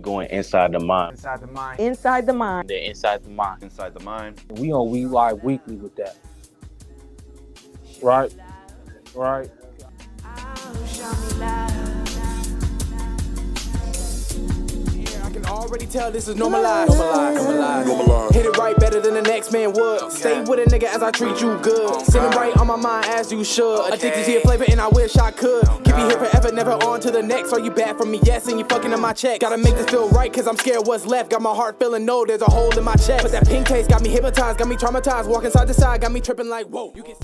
going inside the mind. Inside the mind. Inside the mind. They're inside the mind. Inside the mind. We on We Live Weekly with that. Right? Right? I can already tell this is normalized. Hit it right better than the next man would. Okay. Stay with a nigga as I treat you good. Sitting right on my mind as you should. Okay. Addicted to your flavor and I wish I could. Keep you here forever, never on to the next. Are you bad for me? Yes, and you fucking in my check. Gotta make this feel right, cause I'm scared what's left. Got my heart feeling no, there's a hole in my chest. But that pink taste got me hypnotized, got me traumatized. Walking side to side, got me tripping like, whoa. You can...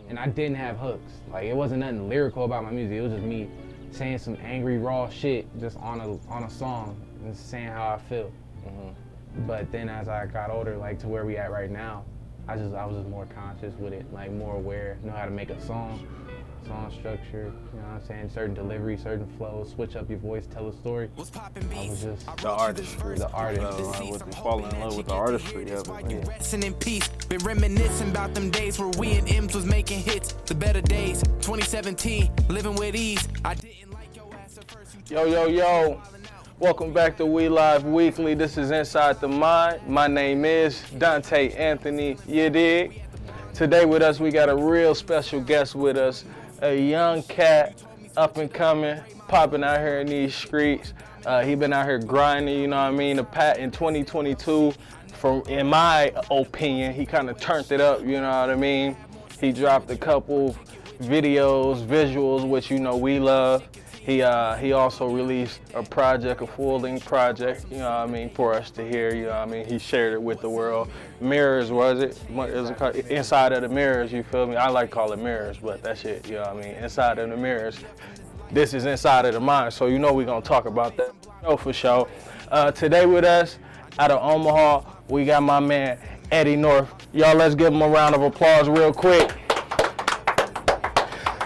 And I didn't have hooks. Like, it wasn't nothing lyrical about my music. It was just me saying some angry, raw shit just on a song and saying how I feel. Mm-hmm. But then as I got older, like to where we at right now, I was just more conscious with it, like more aware, know how to make a song structure, you know what I'm saying, certain delivery, certain flows, switch up your voice, tell a story. I was just the artistry. I was falling in love with the artistry of it. Resting in peace, been reminiscing about them days where we and M's was making hits. The better days, 2017, living with ease. I didn't like your ass at first. Yo. Welcome back to We Live Weekly. This is Inside the Mind. My name is Dante Anthony, you dig? Today with us, we got a real special guest with us. A young cat, up and coming, popping out here in these streets. He been out here grinding, you know what I mean? In 2022, in my opinion, he kind of turned it up, you know what I mean? He dropped a couple videos, visuals, which you know we love. He also released a full-length project, you know what I mean, for us to hear, you know what I mean? He shared it with the world. Mirrors, was it? It called Inside of the Mirrors, you feel me? I like to call it Mirrors, but that shit, you know what I mean? Inside of the Mirrors. This is Inside of the Mind, so you know we're gonna talk about that. Oh, for sure. Today with us, out of Omaha, we got my man, Eddie North. Y'all, let's give him a round of applause real quick.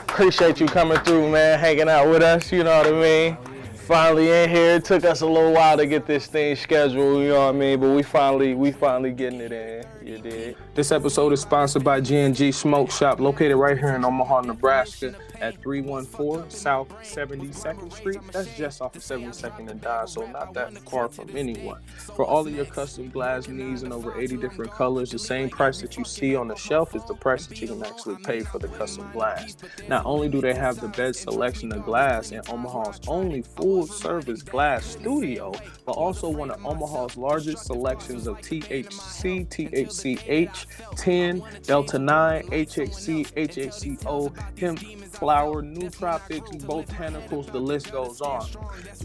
Appreciate you coming through, man, hanging out with us, you know what I mean? Finally in here. It took us a little while to get this thing scheduled, you know what I mean? But we finally getting it in, you dig? This episode is sponsored by G&G Smoke Shop, located right here in Omaha, Nebraska, at 314 South 72nd Street. That's just off of 72nd and Dodge, so not that far from anyone. For all of your custom glass needs in over 80 different colors, the same price that you see on the shelf is the price that you can actually pay for the custom glass. Not only do they have the best selection of glass in Omaha's only full-service glass studio, but also one of Omaha's largest selections of THC, THCH, 10, Delta 9, HHC, HHCO, hemp, flower, nootropics, botanicals, the list goes on.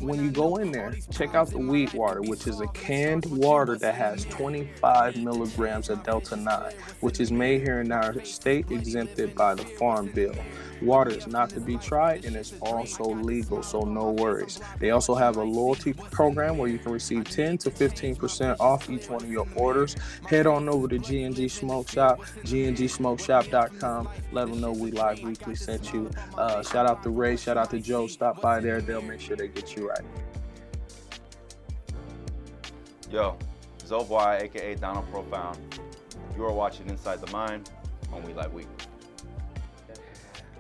When you go in there, check out the weed water, which is a canned water that has 25 milligrams of Delta 9, which is made here in our state, exempted by the Farm Bill. Water is not to be tried, and it's also legal, so no worries. They also have a loyalty program where you can receive 10 to 15% off each one of your orders. Head on over to G&G Smoke Shop, gngsmokeshop.com. Let them know We Live Weekly sent you. Shout out to Ray, shout out to Joe. Stop by there. They'll make sure they get you right. Yo, Zoboy, aka Donald Profound. You are watching Inside the Mind on We Live Weekly.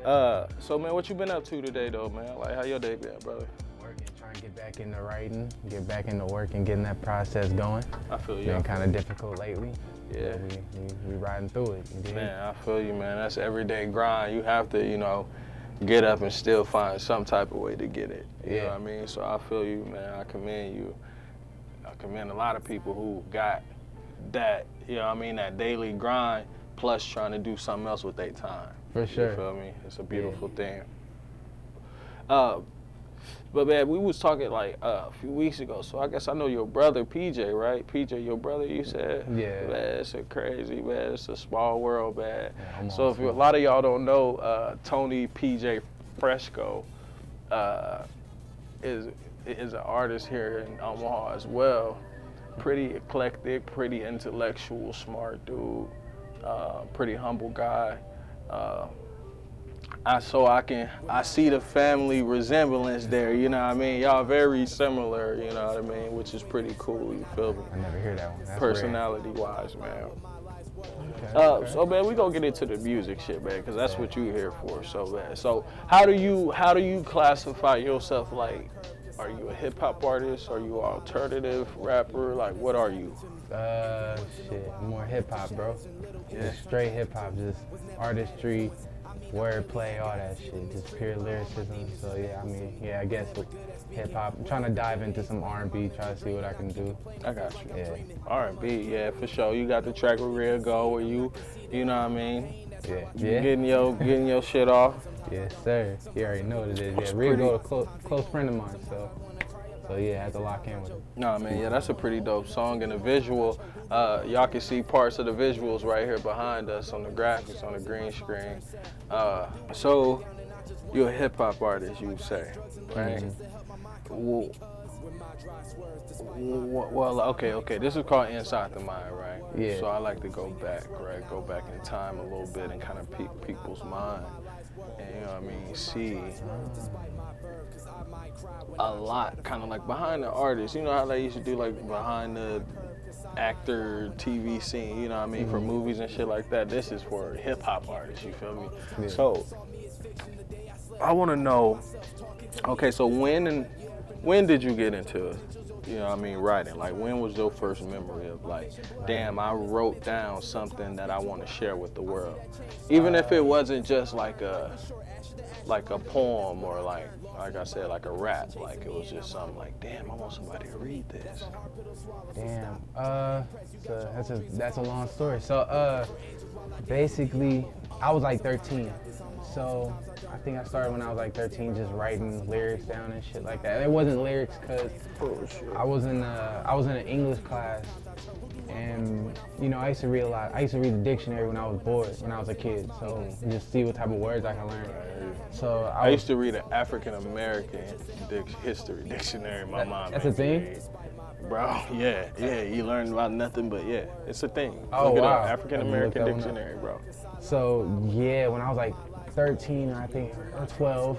So man, what you been up to today though, man? Like, how your day been, brother? Working, trying to get back into writing, get back into work and getting that process going. I feel you. Been kind of difficult lately. Yeah. We riding through it. Man, I feel you, man. That's everyday grind. You have to, you know, get up and still find some type of way to get it. You know what I mean? So I feel you, man. I commend you. I commend a lot of people who got that, you know what I mean, that daily grind, plus trying to do something else with their time. For sure. You feel me? It's a beautiful thing. But man, we was talking like a few weeks ago, so I guess I know your brother, PJ, right? PJ, your brother, you said? Yeah. Man, it's a crazy, man. It's a small world, man. Yeah, so if a lot of y'all don't know, Tony PJ Fresco is an artist here in Omaha as well. Pretty eclectic, pretty intellectual, smart dude, pretty humble guy. I see the family resemblance there, you know what I mean? Y'all very similar, you know what I mean? Which is pretty cool, you feel me? I never hear that one. That's Personality-wise, man. Okay. So man, we gonna get into the music shit, man, because that's what you here for, so man. So how do you classify yourself, like, Are you a hip hop artist? Are you an alternative rapper? Like, what are you? Shit, I'm more hip hop, bro. Yeah. Just straight hip hop, just artistry, wordplay, all that shit, just pure lyricism. So yeah, I mean, yeah, I guess hip hop. I'm trying to dive into some R&B, try to see what I can do. I got you. Yeah. R&B, yeah, for sure. You got the track with Real Go where you know what I mean? Yeah. You getting your shit off. Yes, sir. You already know what it is. Yeah, Rio go a close friend of mine, so yeah, I had to lock in with it. Nah, man, yeah, that's a pretty dope song and the visual. Y'all can see parts of the visuals right here behind us on the graphics on the green screen. So you're a hip hop artist, you would say, right? Mm-hmm. Well, okay. This is called Inside the Mind, right? Yeah. So I like to go back, right? Go back in time a little bit and kind of peek people's mind. And, you know what I mean? See a lot, kind of like behind the artist. You know how they used to do like behind the actor TV scene, you know what I mean, for movies and shit like that. This is for hip hop artists, you feel me? Yeah. So I want to know, okay, so when did you get into, you know what I mean, writing? Like, when was your first memory of like, damn, I wrote down something that I want to share with the world? Even if it wasn't just like a poem or like I said, like a rap, like it was just something like, damn, I want somebody to read this. Damn. So that's a long story. So basically, I was like 13. So I think I started when I was like 13, just writing lyrics down and shit like that. It wasn't lyrics because I was in an English class, and you know I used to read a lot. I used to read the dictionary when I was bored, when I was a kid. So just see what type of words I can learn. So I used to read an African American history dictionary. My mom. That's a thing? Bro, yeah, you learn about nothing, but yeah, it's a thing. Oh, Look it wow. up, African American dictionary, bro. So yeah, when I was like 13, I think, or 12,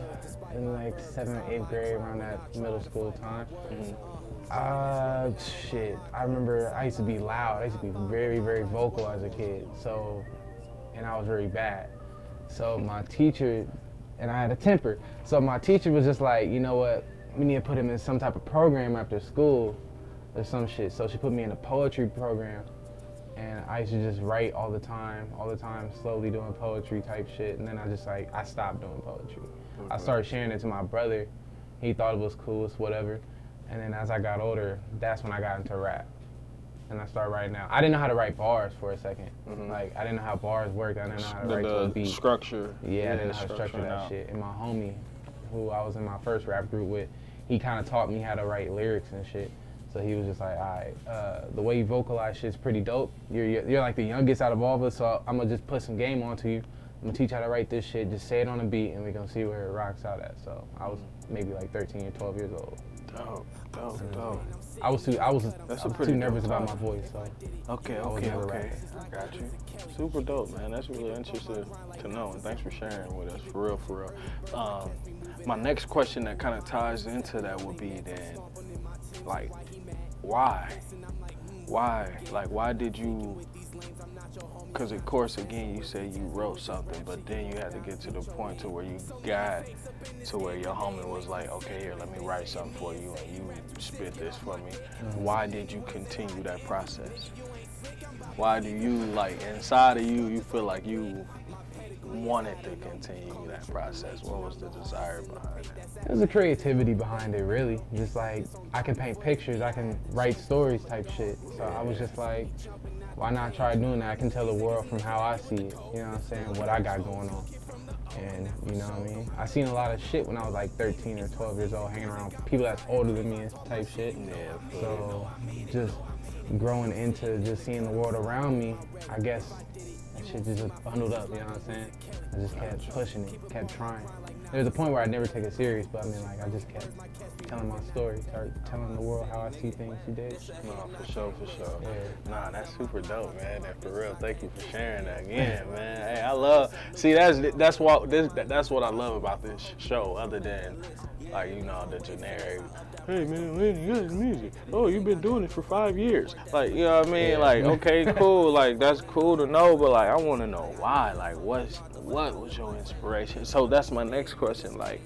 in like 7th or 8th grade, around that middle school time. Shit, I remember I used to be loud. I used to be very, very vocal as a kid. So, and I was very bad. So my teacher, and I had a temper. So my teacher was just like, you know what, we need to put him in some type of program after school or some shit. So she put me in a poetry program. And I used to just write all the time, slowly doing poetry type shit. And then I stopped doing poetry. I started sharing it to my brother. He thought it was cool, it's whatever. And then as I got older, that's when I got into rap. And I started writing out. I didn't know how to write bars for a second. Like, I didn't know how bars worked. I didn't know how to write to a beat. Structure. Yeah, I didn't know how to structure that shit. And my homie, who I was in my first rap group with, he kind of taught me how to write lyrics and shit. So he was just like, all right, the way you vocalize shit's pretty dope. You're like the youngest out of all of us, so I'm gonna just put some game onto you. I'm gonna teach you how to write this shit, just say it on a beat, and we're gonna see where it rocks out at. So I was maybe like 13 or 12 years old. Dope. I was too nervous about my voice, so. Okay. I got you. Super dope, man. That's really interesting to know, and thanks for sharing with us, for real. My next question that kind of ties into that would be then, like, why? Like, why did you, because of course, again, you said you wrote something, but then you had to get to the point to where you got to where your homie was like, okay, here, let me write something for you, and you spit this for me. Why did you continue that process? Why do you, like, inside of you, you feel like you wanted to continue that process? What was the desire behind it? There's a creativity behind it, really. Just like, I can paint pictures, I can write stories type shit. So I was just like, why not try doing that? I can tell the world from how I see it, you know what I'm saying, what I got going on. And, you know what I mean? I seen a lot of shit when I was like 13 or 12 years old, hanging around people that's older than me and type shit. Yeah. So just growing into just seeing the world around me, I guess that shit just bundled up, you know what I'm saying? I just kept pushing it, kept trying. There's a point where I never take it serious, but I mean, like, I just kept telling my story, started telling the world how I see things, you dig? No, for sure. Yeah. Nah, that's super dope, man. And for real, thank you for sharing that again, man. Hey, I love, see, that's what I love about this show, other than, like, you know, the generic, hey man, you got music. Oh, you've been doing it for 5 years. Like, you know what I mean? Yeah. Like, okay, cool. Like, that's cool to know, but like, I want to know why. Like, what was your inspiration? So that's my next question. Like,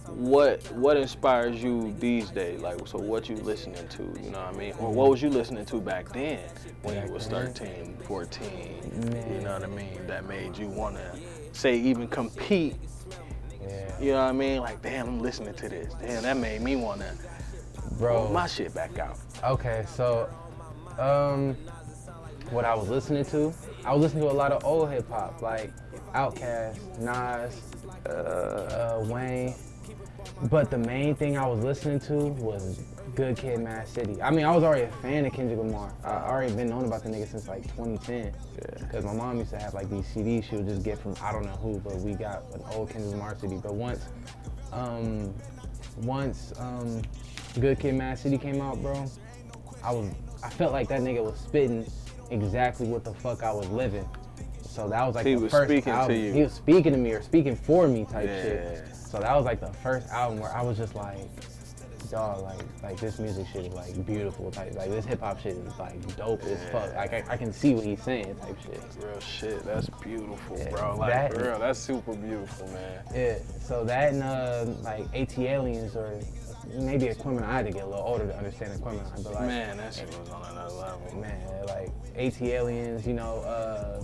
what inspires you these days? Like, so what you listening to, you know what I mean? Or what was you listening to back then when you was 13, 14, you know what I mean? That made you want to, say, even compete, you know what I mean? Like, damn, I'm listening to this. Damn, that made me want to pull my shit back out. Okay, so, what I was listening to a lot of old hip hop, like Outkast, Nas, Wayne. But the main thing I was listening to was Good Kid, Mad City. I mean, I was already a fan of Kendrick Lamar. I already been knowing about the nigga since like 2010. Because my mom used to have like these CDs she would just get from I don't know who, but we got an old Kendrick Lamar CD. But once Good Kid, Mad City came out, bro, I felt like that nigga was spitting exactly what the fuck I was living. So that was like the first album. He was speaking to me or speaking for me type shit. So that was like the first album where I was just like, dog, like this music shit is like beautiful type. Like this hip hop shit is like dope as fuck. Like I can see what he's saying type shit. Real shit, that's beautiful, bro. Like for real, that's super beautiful, man. Yeah. So that and like AT-Aliens or maybe Equipment. I had to get a little older to understand Equipment. But like, man, that shit was on another level. Man, like AT-Aliens, you know,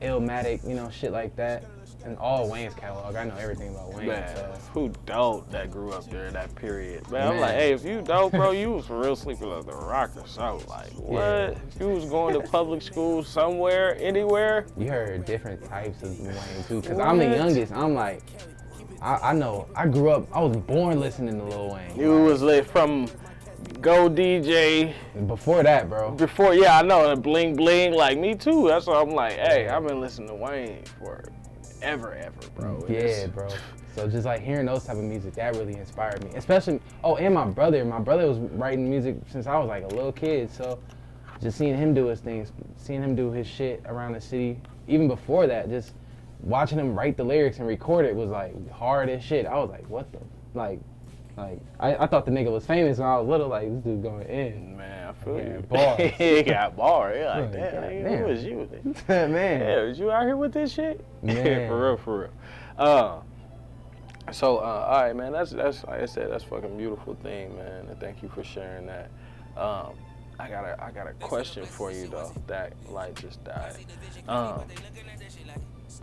Illmatic, you know, shit like that. And all Wayne's catalog. I know everything about Wayne. Man, so. who dope that grew up there that period. Man, I'm like, hey, if you dope, bro, you was for real sleeping like the rock or something. Like, what? Yeah. If you was going to public school somewhere, anywhere? You heard different types of Wayne, too. Because I'm the youngest. I'm like, I know. I grew up, I was born listening to Lil Wayne. You was lit from Go DJ. Before that, bro. Before, yeah, I know. And Bling Bling, like me too. That's why I'm like, hey, I've been listening to Wayne for ever, bro. Yeah, bro. So just like hearing those type of music, that really inspired me. Especially, and my brother. My brother was writing music since I was like a little kid. So just seeing him do his things, seeing him do his shit around the city. Even before that, just watching him write the lyrics and record it was like hard as shit. I was like, what the, like I thought the nigga was famous when I was little. Like, this dude going in. Man, I feel you. Bars. He got bars. You're like, damn, who was you? Man. Yeah, was you out here with this shit? Man. For real. So, all right, man, that's like I said, that's fucking beautiful thing, man, and thank you for sharing that. I got a question for you though. That light just died.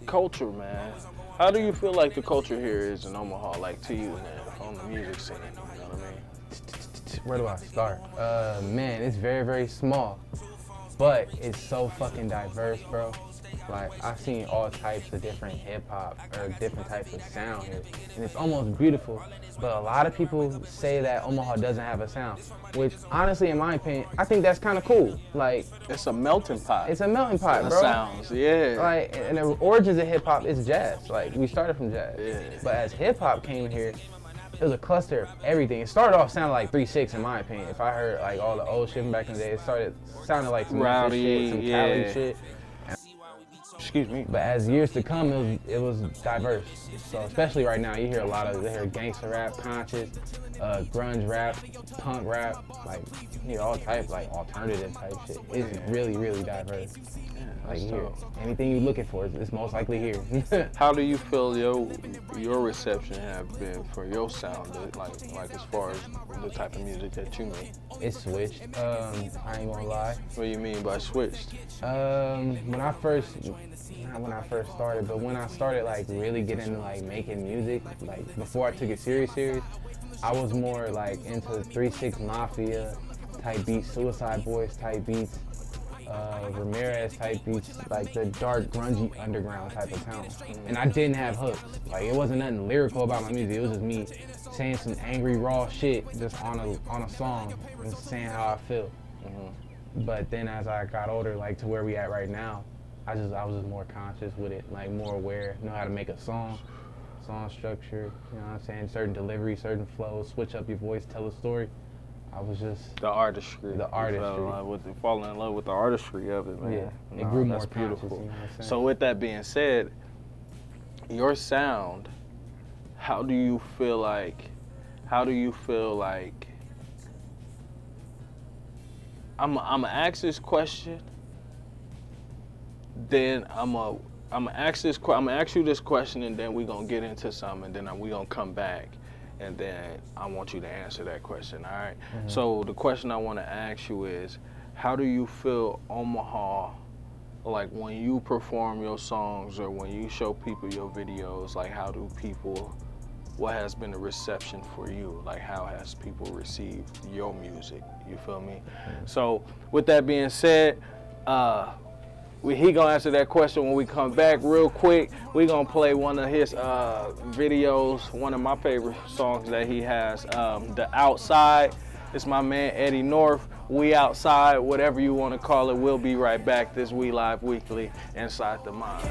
Culture, man. How do you feel like the culture here is in Omaha, like to you, man, on the music scene? You know what I mean? Where do I start? Man, it's very, very small, but it's so fucking diverse, bro. Like, I've seen all types of different hip hop or different types of sound here, and it's almost beautiful. But a lot of people say that Omaha doesn't have a sound, which honestly, in my opinion, I think that's kind of cool. Like, it's a melting pot. It's a melting pot, bro. Sounds, yeah. Like, and the origins of hip hop is jazz. Like, we started from jazz. Yeah. But as hip hop came here, it was a cluster of everything. It started off sounding like 3-6 in my opinion. If I heard like all the old shit from back in the day, it started sounding like some rowdy shit, some Cali shit. Excuse me. But as years to come, it was diverse. So especially right now, you hear a lot of gangster rap, conscious, grunge rap, punk rap, like you hear all types, like alternative type shit. It's really, really diverse. Like here, anything you're looking for, it's most likely here. How do you feel your reception have been for your sound, like as far as the type of music that you make? It's switched. I ain't gonna lie. What do you mean by switched? When I first started, but when I started like really getting into like making music, like before I took it serious, I was more like into 3-6 Mafia type beats, Suicide Boys type beats, Ramirez type beats, like the dark, grungy, underground type of sound. And I didn't have hooks. Like it wasn't nothing lyrical about my music. It was just me saying some angry, raw shit just on a song and saying how I feel. But then as I got older, like to where we at right now, I was just more conscious with it, like more aware, know how to make a song structure, you know what I'm saying, certain delivery, certain flows, switch up your voice, tell a story. I was just the artistry. Falling in love with the artistry of it, man. Yeah, it grew more beautiful. Conscious, you know what I'm saying? So with that being said, your sound, how do you feel like I'm gonna ask this question, then I'm gonna I'm gonna ask you this question, and then we're gonna get into something, and then we're gonna come back, and then I want you to answer that question. All right. So the question I want to ask you is, how do you feel Omaha, like when you perform your songs or when you show people your videos? Like, how do people? What has been the reception for you? Like, how has people received your music? You feel me? So with that being said, he gonna answer that question when we come back. Real quick, we gonna play one of his videos, one of my favorite songs that he has, The Outside. It's my man Eddie North. We Outside, whatever you want to call it. We'll be right back. This We Live Weekly, Inside the Mind.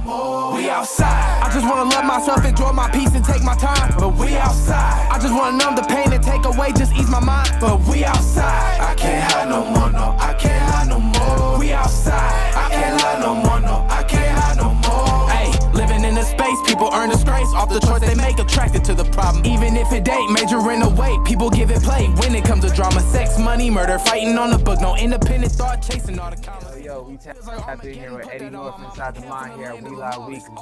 We outside. I just wanna love myself, enjoy my peace and take my time. But we outside. I just wanna numb the pain and take away, just ease my mind. But we outside. I can't hide no more, no, I can't hide no more. We outside. I can't lie no more, no, I can't hide no more. Hey, living in a space, people earn disgrace off the choice they make, attracted to the problem. Even if it ain't major in a way, people give it play. When it comes to drama, sex, money, murder, fighting on the book, no independent thought, chasing all the comments. Yo, we tapped in here with Eddie North, Inside the Mind here at We Live Weekly.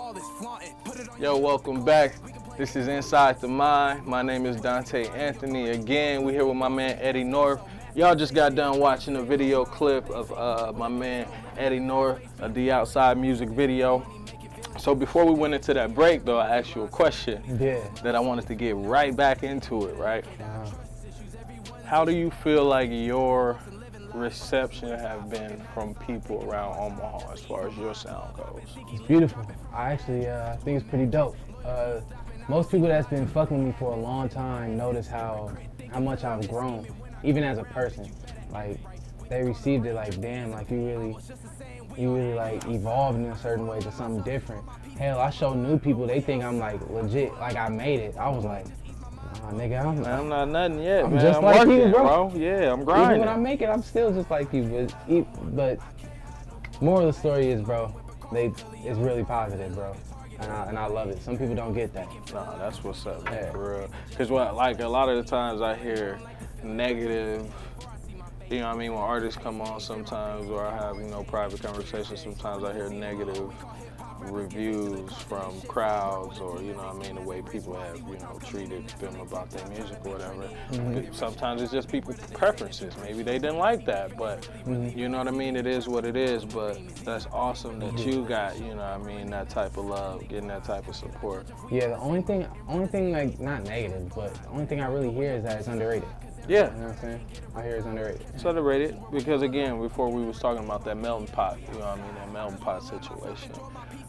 Yo, welcome back. This is Inside the Mind. My name is Dante Anthony. Again, we here with my man Eddie North. Y'all just got done watching a video clip of my man Eddie North, The Outside music video. So before we went into that break, though, I asked you a question that I wanted to get right back into it, right? How do you feel like your reception have been from people around Omaha as far as your sound goes? It's beautiful. I actually think it's pretty dope. Most people that's been fucking with me for a long time notice how much I've grown, even as a person. Like, they received it like, damn, like you really like evolved in a certain way to something different. Hell, I show new people, they think I'm like legit, like I made it. I was like, nah, nigga, I'm not nothing yet, I'm man. just I'm like working, you, bro. Yeah, I'm grinding. Even when I make it, I'm still just like you. But moral of the story is, bro, it's really positive, bro. And I love it. Some people don't get that. Nah, that's what's up, man, for real. Because like a lot of the times I hear negative, you know what I mean, when artists come on sometimes, or I have, private conversations, sometimes I hear negative reviews from crowds, or, the way people have, treated them about their music or whatever. Sometimes it's just people's preferences. Maybe they didn't like that, but you know what I mean? It is what it is, but that's awesome that you got, that type of love, getting that type of support. Yeah, the only thing like, not negative, but the only thing I really hear is that it's underrated. Yeah. You know what I'm saying? I hear it's underrated. It's underrated because, again, before we was talking about that melting pot, that melting pot situation.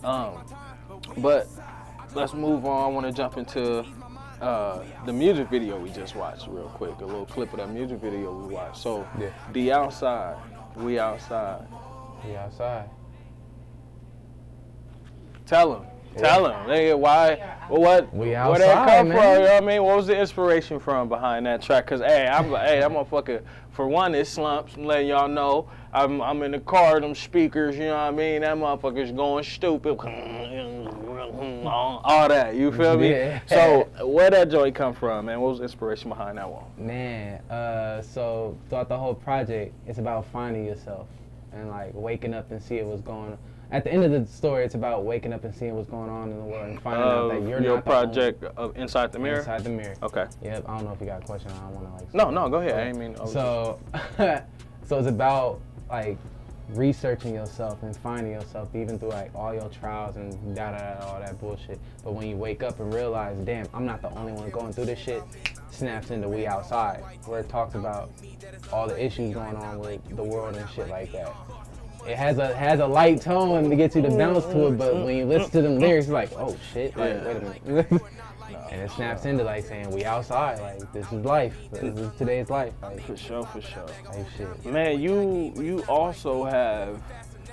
But let's move on. I want to jump into the music video we just watched real quick, a little clip of that music video we watched. So, The Outside, We Outside. We outside. Tell him. Tell him. Nigga, why? What? We outside, where that come man. from? You know what I mean? What was the inspiration from behind that track? Cause that motherfucker. For one, it slumps. I'm letting y'all know. I'm in the car. Them speakers. You know what I mean? That motherfucker's going stupid. All that. You feel me? Yeah. So where that joy come from, man? What was the inspiration behind that one? Man, so throughout the whole project, it's about finding yourself and like waking up and seeing what's going on. At the end of the story, it's about waking up and seeing what's going on in the world and finding out that you're your not project of Inside the Mirror? Inside the Mirror. Okay. Yep, I don't know if you got a question. I don't want to No, go ahead. I ain't mean. So it's about like researching yourself and finding yourself even through like all your trials and all that bullshit. But when you wake up and realize, damn, I'm not the only one going through this shit, snaps into We Outside, where it talks about all the issues going on with the world and shit like that. It has a light tone to get you to bounce to it, but when you listen to them lyrics, it's like, oh shit, like, wait a minute. And it snaps into like saying, we outside, like this is life, this is today's life. Like, for sure. Like shit. Man, you also have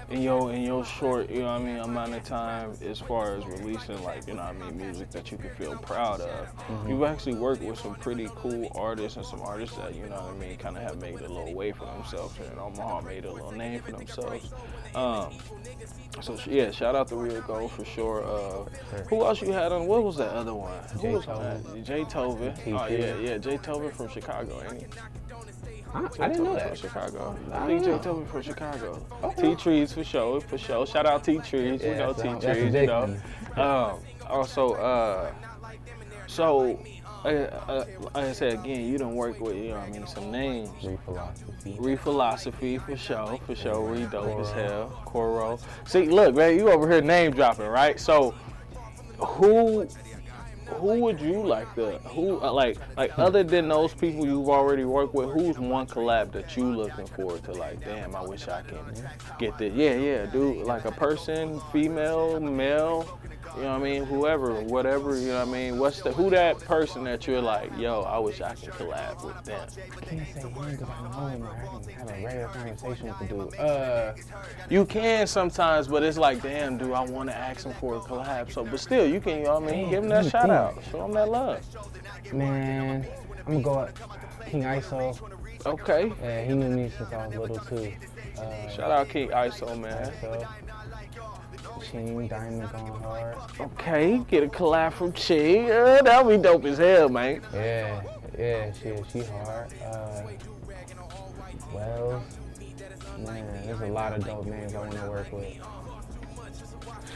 in your short, amount of time as far as releasing like, music that you can feel proud of. You've actually worked with some pretty cool artists and some artists that, kind of have made a little way for themselves, and Omaha made a little name for themselves. So yeah, shout out to Real Gold for sure. Who else you had on? What was that other one? Who was that? Jay Tovin. Oh yeah, Jay Tovin from Chicago, ain't he? I didn't know that. From Chicago. I think Jay Tovin from Chicago. T-Trees for sure. Shout out T Trees, you know so T that's Trees, you know. ridiculous. Also, so like I said again, you done work with, you know what I mean, some names. Re-Philosophy for sure. Re dope as hell. Coro. See, look, man, you over here name dropping, right? So, who would you like to like other than those people you've already worked with? Who's one collab that you looking forward to? Like, damn, I wish I can get this. Yeah, dude. Like a person, female, male. You know what I mean? Whoever, whatever, you know what I mean? Who that person that you're like, yo, I wish I could collab with them? I can't say him because I know him. I can have a regular conversation with the dude. You can sometimes, but it's like, damn, dude, I want to ask him for a collab. So, but still, you can, you know what I mean? Give him that shout out. Show him that love. Man, I'm going to go with King ISO. Okay. Yeah, he knew me since I was little, too. Shout out King ISO, man. ISO. Ching, Diamond going hard. Okay, get a collab from Ching. That'll be dope as hell, man. Yeah, she hard. Wells, man, there's a lot of dope names I want to work with.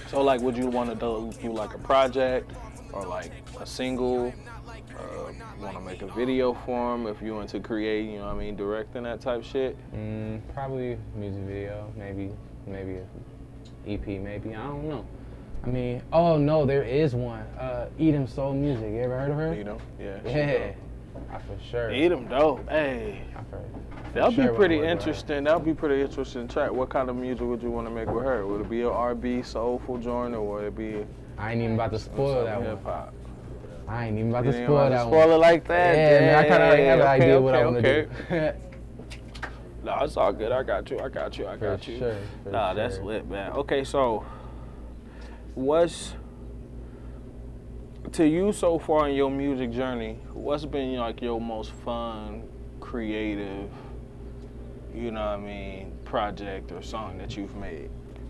So, like, would you want to do like a project or like a single? Want to make a video for him if you want to create, you know what I mean, directing that type shit? Probably music video, maybe EP, maybe, I don't know. I mean, oh no, there is one. Edom Soul Music, you ever heard of her? Edom, yeah. Yeah, for sure. Edom dope, hey. That'll be pretty interesting. That'll be pretty interesting track. What kind of music would you want to make with her? Would it be an R&B, soulful joint, or would it be? I ain't even about to spoil that one. Hip-hop. I ain't even about to spoil that one. Spoil it like that? Yeah, man, I kind of already have an idea what I want to do. No, it's all good. I got you. For sure. Nah, that's lit, man. Okay, so what's to you so far in your music journey? What's been like your most fun, creative, you know what I mean, project or song that you've made?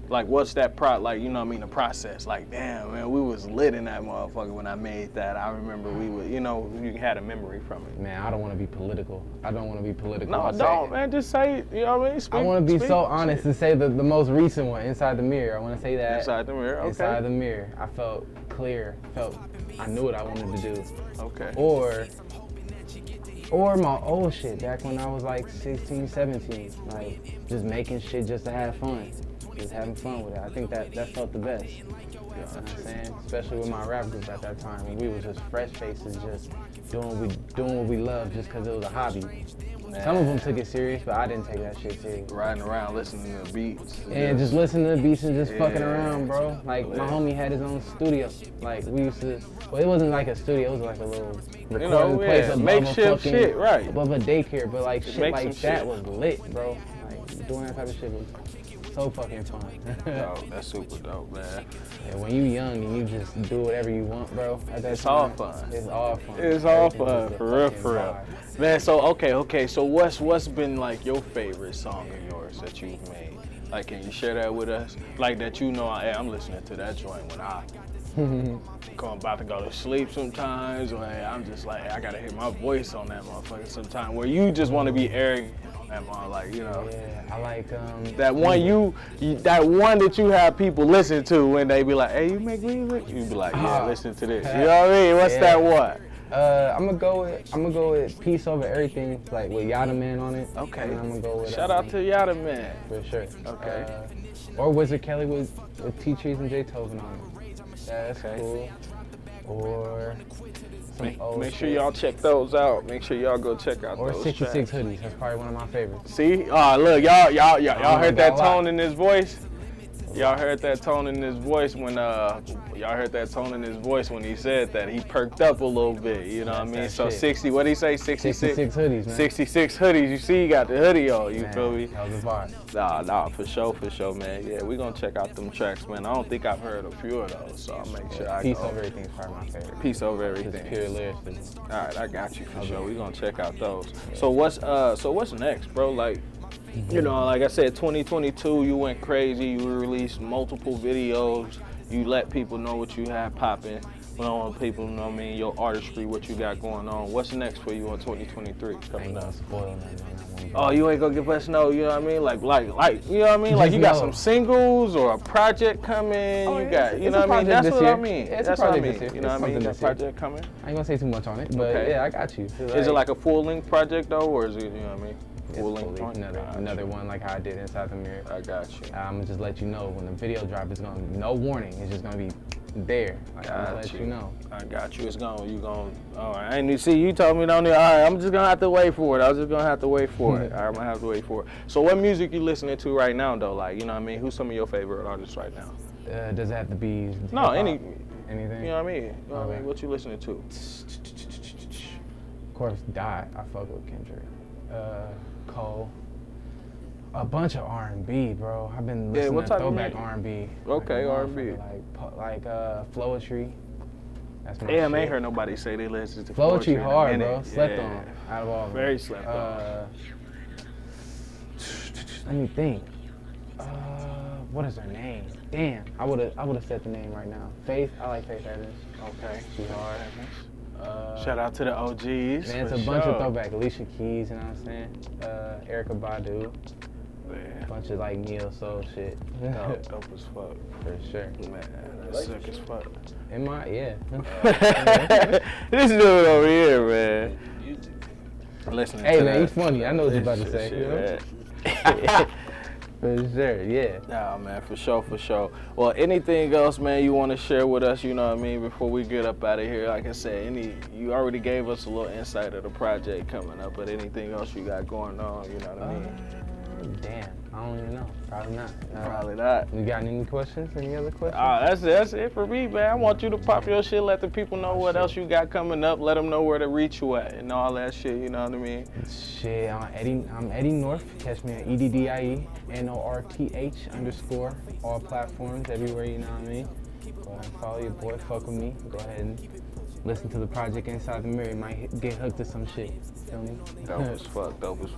Like, what's that like, you know what I mean, the process? Like, damn, man, we was lit in that motherfucker when I made that. I remember we would, you know, you had a memory from it. Man, I don't want to be political. No, don't, man. Just say it, you know what I mean? I want to be so honest and say the most recent one, Inside the Mirror. I want to say that. Inside the Mirror, okay. Inside the Mirror. I felt clear, I knew what I wanted to do. Okay. Or my old shit, back when I was like 16, 17. Like, just making shit just to have fun. Just having fun with it. I think that felt the best. You know what I'm saying? Especially with my rap group at that time. When we was just fresh faces, just doing what we loved just because it was a hobby. Man. Some of them took it serious, but I didn't take that shit serious. Riding around listening to the beats. And just listening to the beats and just fucking around, bro. Like, my homie had his own studio. Like, we used to, well, it wasn't like a studio, it was like a little recording place above makeshift shit, right. above a daycare, but like Just shit like that shit. was lit, bro. Like, doing that type of shit was so fucking fun. Oh, that's super dope, man. Yeah, when you young and you just do whatever you want, bro. At that It's time, all fun. It's all fun. It's all Everything fun, is a for real, fucking for real. vibe. Man, so okay. So what's been like your favorite song of yours that you've made? Like, can you share that with us? Like that, you know, hey, I'm listening to that joint when I'm about to go to sleep sometimes, or hey, I'm just like, hey, I gotta hear my voice on that motherfucker sometime. Where you just want to be arrogant. Like, you know, Yeah, I like that one that one that you have people listen to when they be like, hey, you make music? You be like, yeah, listen to this. You know what I mean? What's that one? I'm gonna go with Peace Over Everything, like with Yada Man on it. Okay. And I'm gonna go with Shout out to Yada Man. for sure. Okay. Or Wizard Kelly with T Trees and J Tovin on it. Yeah, that's Okay. cool. Or some old Make sure shit. y'all check those out. Make sure y'all go check out Or those 66 tracks. Hoodies. That's probably one of my favorites. See? Look, y'all heard that got a lot. tone in his voice? Y'all heard that tone in his voice when he said that. He perked up a little bit, you know what I mean? that So shit. 60, what did he say? 66? 66 hoodies, man. 66 hoodies. You see, he got the hoodie on, you Man, feel me? That was a vibe. Nah, for sure, man. Yeah, we gonna check out them tracks, man. I don't think I've heard a few of those, so I'll make sure I Peace go. Over Everything is probably my favorite. Peace Over Just Everything. pure lyricism. All right, I got you for sure. We gonna check out those. So what's next, bro? Like, you know, like I said, 2022, you went crazy. You released multiple videos. You let people know what you had popping. on people, you know what I mean, your artistry, what you got going on. What's next for you in 2023 I ain't coming gonna up? spoil nothing on that one. Oh, you ain't gonna give us no, you know what I mean? Like, you know what I mean? Like, Just you got know. some singles or a project coming. Oh, you yeah, got, it's you a know what I mean? project That's this what I year. mean. Yeah, it's a That's what I project mean. this year. You know what I It's mean? something That this year. project coming. I ain't gonna say too much on it, but Okay. yeah, I got you. Is it like a full-length project though, or is it, you know what I mean? It's Full-length fully joint? another one like how I did Inside the Mirror. I got you. I'm gonna just let you know when the video drop. It's gonna no warning. It's just gonna be there. Like, I'm gonna let you know. I got you. It's going. You going? All right. I ain't see. You told me down there. All right. I'm just gonna have to wait for it. I was just gonna have to wait for it. All right, I'm gonna have to wait for it. So, what music you listening to right now, though? Like, you know what I mean? Who's some of your favorite artists right now? Does it have to be? No, anything. You know what I mean? You know what I Okay. mean? What you listening to? Of course, Die. I fuck with Kendrick. Cole. A bunch of R&B, bro. I've been listening what to type of throwback music? R&B. Okay, like, R&B. Like Flowetry. That's my Damn, I ain't shit. heard nobody say they listen to Flowetry in a hard, minute. bro. Slept Yeah. on. Out of all of them. Very slept on. Let me think. What is her name? Damn, I would've said the name right now. Faith. I like Faith Evans. Okay. She's hard. Shout out to the OGs. Man, it's for a bunch sure. of throwback. Alicia Keys, you know what I'm saying? Erica Badu. Man, A bunch of like neo soul shit. dope as fuck. For sure. Man, that's sick as fuck. In my, yeah. This dude over here, man. Listening Hey to man, that. you funny. I know what you're about to say. You know? For sure, yeah. Nah, man, for sure. Well, anything else, man, you want to share with us, you know what I mean, before we get up out of here? Like I said, you already gave us a little insight of the project coming up, but anything else you got going on, you know what I mean? Damn, I don't even know. Probably not. Probably not. You got any questions? Any other questions? That's it for me, man. I want you to pop your shit, let the people know what else you got coming up, let them know where to reach you at and all that shit, you know what I mean? Shit, I'm Eddie North. Catch me at EDDIE NORTH_ all platforms, everywhere, you know what I mean? Go ahead and follow your boy, fuck with me. Go ahead and listen to the project Inside the Mirror. You might get hooked to some shit. Feel me? Dope as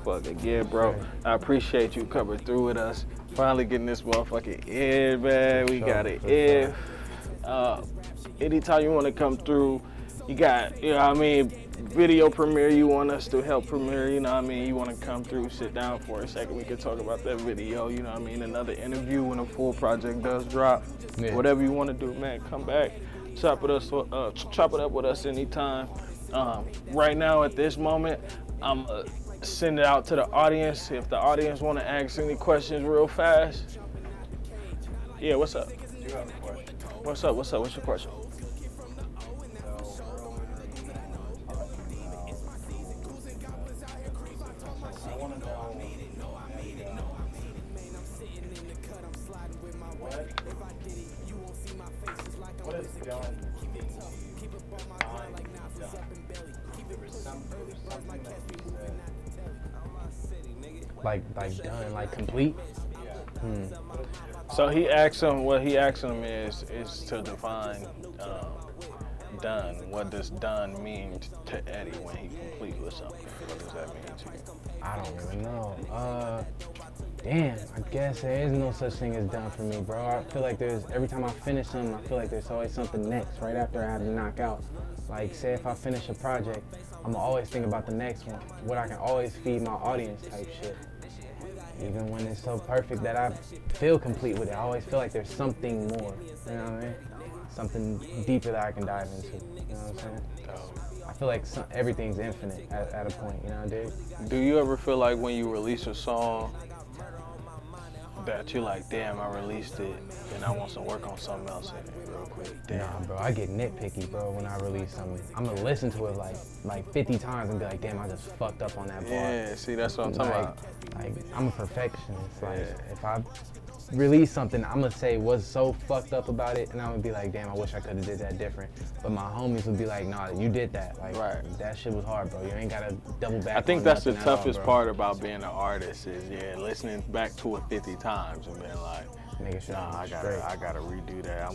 fuck. Again, bro, I appreciate you coming through with us. Finally getting this motherfucking in, man. We got it in. Anytime you want to come through, you got, you know what I mean, video premiere you want us to help premiere, you know what I mean? You want to come through, sit down for a second, we can talk about that video, you know what I mean? Another interview when a full project does drop. Yeah. Whatever you want to do, man, come back. Chop it up with us anytime. Right now, at this moment, I'm send it out to the audience. If the audience want to ask any questions real fast. Yeah, what's up? What's up? What's your question? Like done, like complete. So he asked him, what he asked him is to define done. What does done mean to Eddie when he complete with something? What does that mean to you? I don't even know. Damn, I guess there is no such thing as done for me, bro. I feel like every time I finish something, I feel like there's always something next, right after I have to knock out. Like, say if I finish a project, I'm always thinking about the next one, what I can always feed my audience type shit. Even when it's so perfect that I feel complete with it, I always feel like there's something more, you know what I mean? Something deeper that I can dive into, you know what I'm saying? I feel like everything's infinite at a point, you know, dude? Do you ever feel like when you release a song that you're like, damn, I released it and I want to work on something else in it real quick? Damn. Nah, bro, I get nitpicky, bro, when I release something. I'm gonna listen to it like 50 times and be like, damn, I just fucked up on that bar. Yeah, see, that's what I'm talking about. Like, I'm a perfectionist. Like, if I release something, I'm gonna say what's so fucked up about it, and I'm gonna be like, damn, I wish I could have did that different. But my homies would be like, nah, you did that. Like, that shit was hard, bro. You ain't gotta double back. I think on that's the nothing at all, toughest bro. part about being an artist is, listening back to it 50 times and being like, Nigga, shit, nah, I straight. gotta redo that. I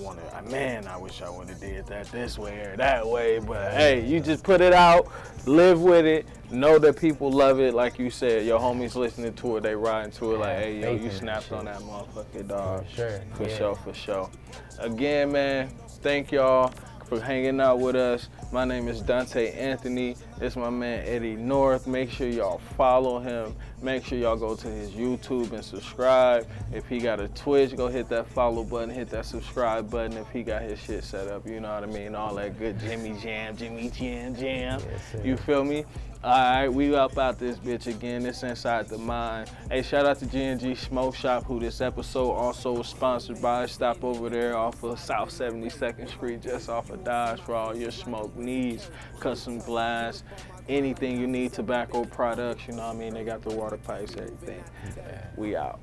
wish I would have did that this way or that way. But hey, you just put it out, live with it, know that people love it. Like you said, your homies listening to it, they riding to it like, hey, yo, faith you in snapped that on shit. that motherfucker, dog. For sure. For yeah. sure, for sure. Again, man, thank y'all. for hanging out with us. My name is Dante Anthony. It's my man Eddie North. Make sure y'all follow him. Make sure y'all go to his YouTube and subscribe. If he got a Twitch, go hit that follow button, hit that subscribe button if he got his shit set up, you know what I mean? All that good Jimmy Jam. Yes, You feel me? All right, we up out this bitch again. It's Inside the Mind. Hey, shout out to G&G Smoke Shop, who this episode also was sponsored by. Stop over there off of South 72nd Street, just off of Dodge, for all your smoke needs, custom glass, anything you need, tobacco products, you know what I mean? They got the water pipes, everything. We out.